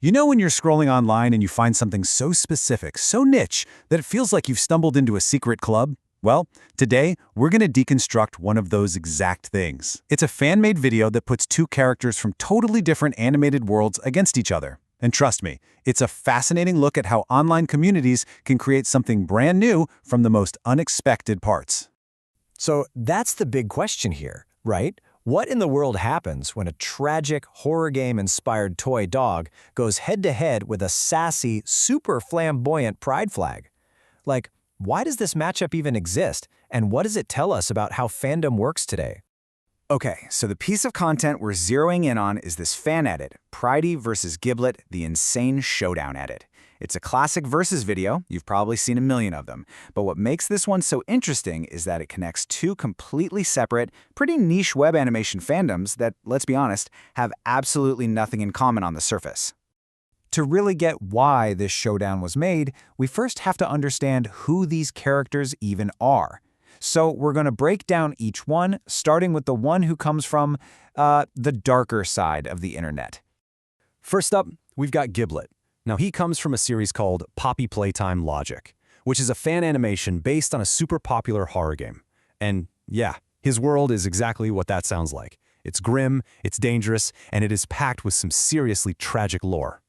You know when you're scrolling online and you find something so specific, so niche, that it feels like you've stumbled into a secret club? Well, today, we're going to deconstruct one of those exact things. It's a fan-made video that puts two characters from totally different animated worlds against each other. And trust me, it's a fascinating look at how online communities can create something brand new from the most unexpected parts. So that's the big question here, right? What in the world happens when a tragic, horror game-inspired toy dog goes head-to-head with a sassy, super flamboyant pride flag? Like, why does this matchup even exist, and what does it tell us about how fandom works today? Okay, so the piece of content we're zeroing in on is this fan edit, Pridey versus Giblet, the insane showdown edit. It's a classic versus video, you've probably seen a million of them, but what makes this one so interesting is that it connects two completely separate, pretty niche web animation fandoms that, let's be honest, have absolutely nothing in common on the surface. To really get why this showdown was made, we first have to understand who these characters even are. So we're going to break down each one, starting with the one who comes from, the darker side of the internet. First up, we've got Giblet. Now, he comes from a series called Poppy Playtime Logic, which is a fan animation based on a super popular horror game. And yeah, his world is exactly what that sounds like. It's grim, it's dangerous, and it is packed with some seriously tragic lore.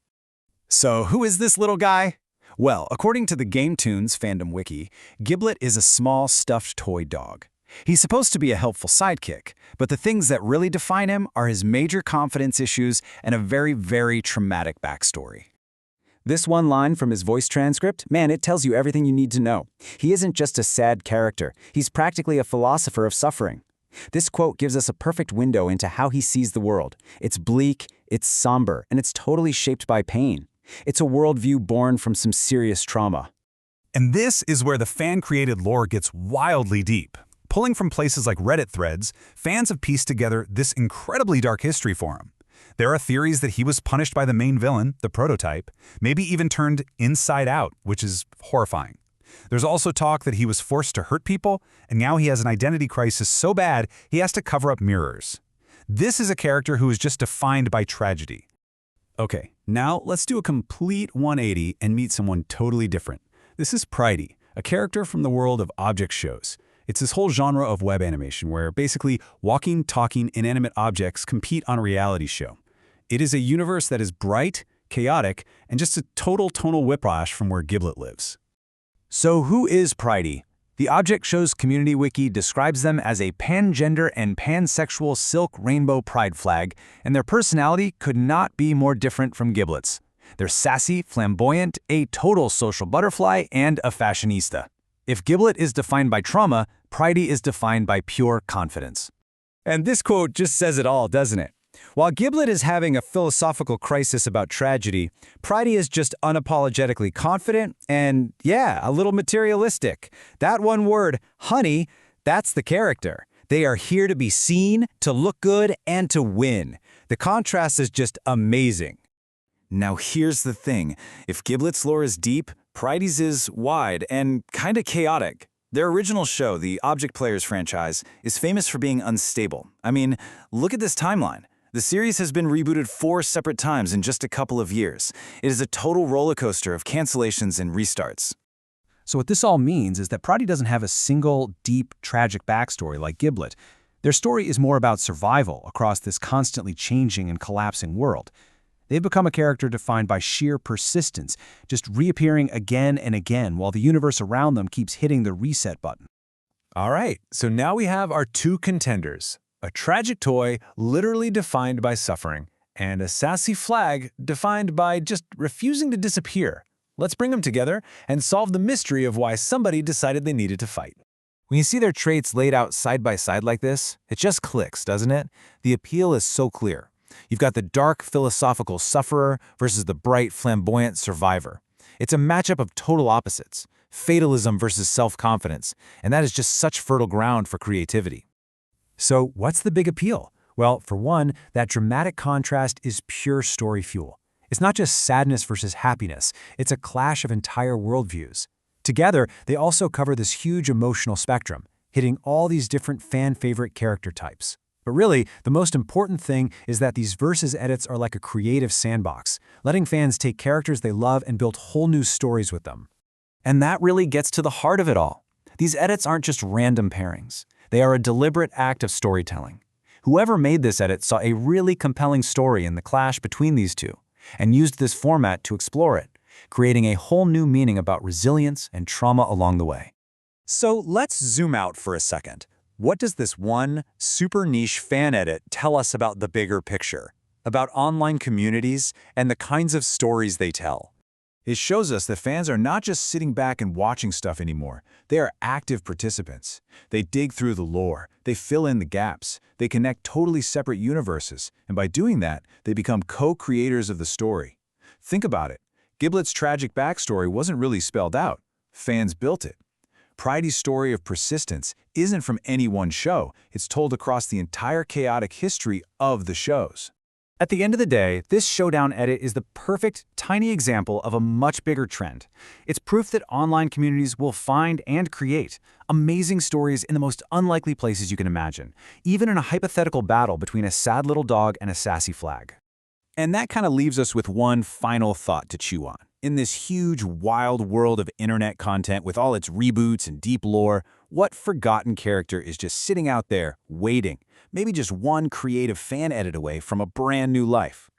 So who is this little guy? Well, according to the GameToons fandom wiki, Giblet is a small stuffed toy dog. He's supposed to be a helpful sidekick, but the things that really define him are his major confidence issues and a very, very traumatic backstory. This one line from his voice transcript, man, it tells you everything you need to know. He isn't just a sad character, he's practically a philosopher of suffering. This quote gives us a perfect window into how he sees the world. It's bleak, it's somber, and it's totally shaped by pain. It's a worldview born from some serious trauma. And this is where the fan-created lore gets wildly deep. Pulling from places like Reddit threads, fans have pieced together this incredibly dark history for him. There are theories that he was punished by the main villain, the prototype, maybe even turned inside out, which is horrifying. There's also talk that he was forced to hurt people, and now he has an identity crisis so bad he has to cover up mirrors. This is a character who is just defined by tragedy. Okay, now let's do a complete 180 and meet someone totally different. This is Pridey, a character from the world of object shows. It's this whole genre of web animation where basically walking, talking, inanimate objects compete on a reality show. It is a universe that is bright, chaotic, and just a total tonal whiplash from where Giblet lives. So who is Pridey? The Object Shows community wiki describes them as a pangender and pansexual silk rainbow pride flag, and their personality could not be more different from Giblet's. They're sassy, flamboyant, a total social butterfly, and a fashionista. If Giblet is defined by trauma, Pridey is defined by pure confidence. And this quote just says it all, doesn't it? While Giblet is having a philosophical crisis about tragedy, Pridey is just unapologetically confident and, yeah, a little materialistic. That one word, honey, that's the character. They are here to be seen, to look good, and to win. The contrast is just amazing. Now here's the thing. If Giblet's lore is deep, Pridey's is wide and kinda chaotic. Their original show, the Object Players franchise, is famous for being unstable. I mean, look at this timeline. The series has been rebooted 4 separate times in just a couple of years. It is a total roller coaster of cancellations and restarts. So what this all means is that Pridey doesn't have a single, deep, tragic backstory like Giblet. Their story is more about survival across this constantly changing and collapsing world. They've become a character defined by sheer persistence, just reappearing again and again while the universe around them keeps hitting the reset button. All right, so now we have our two contenders. A tragic toy literally defined by suffering, and a sassy flag defined by just refusing to disappear. Let's bring them together and solve the mystery of why somebody decided they needed to fight. When you see their traits laid out side by side like this, it just clicks, doesn't it? The appeal is so clear. You've got the dark, philosophical sufferer versus the bright, flamboyant survivor. It's a matchup of total opposites, fatalism versus self-confidence, and that is just such fertile ground for creativity. So what's the big appeal? Well, for one, that dramatic contrast is pure story fuel. It's not just sadness versus happiness, it's a clash of entire worldviews. Together, they also cover this huge emotional spectrum, hitting all these different fan-favorite character types. But really, the most important thing is that these versus edits are like a creative sandbox, letting fans take characters they love and build whole new stories with them. And that really gets to the heart of it all. These edits aren't just random pairings. They are a deliberate act of storytelling. Whoever made this edit saw a really compelling story in the clash between these two, and used this format to explore it, creating a whole new meaning about resilience and trauma along the way. So let's zoom out for a second. What does this one, super niche fan edit tell us about the bigger picture? About online communities and the kinds of stories they tell? It shows us that fans are not just sitting back and watching stuff anymore. They are active participants. They dig through the lore. They fill in the gaps. They connect totally separate universes. And by doing that, they become co-creators of the story. Think about it. Giblet's tragic backstory wasn't really spelled out. Fans built it. Pridey's story of persistence isn't from any one show. It's told across the entire chaotic history of the shows. At the end of the day, this showdown edit is the perfect, tiny example of a much bigger trend. It's proof that online communities will find and create amazing stories in the most unlikely places you can imagine, even in a hypothetical battle between a sad little dog and a sassy flag. And that kind of leaves us with one final thought to chew on. In this huge, wild world of internet content with all its reboots and deep lore, what forgotten character is just sitting out there, waiting, maybe just one creative fan edit away from a brand new life?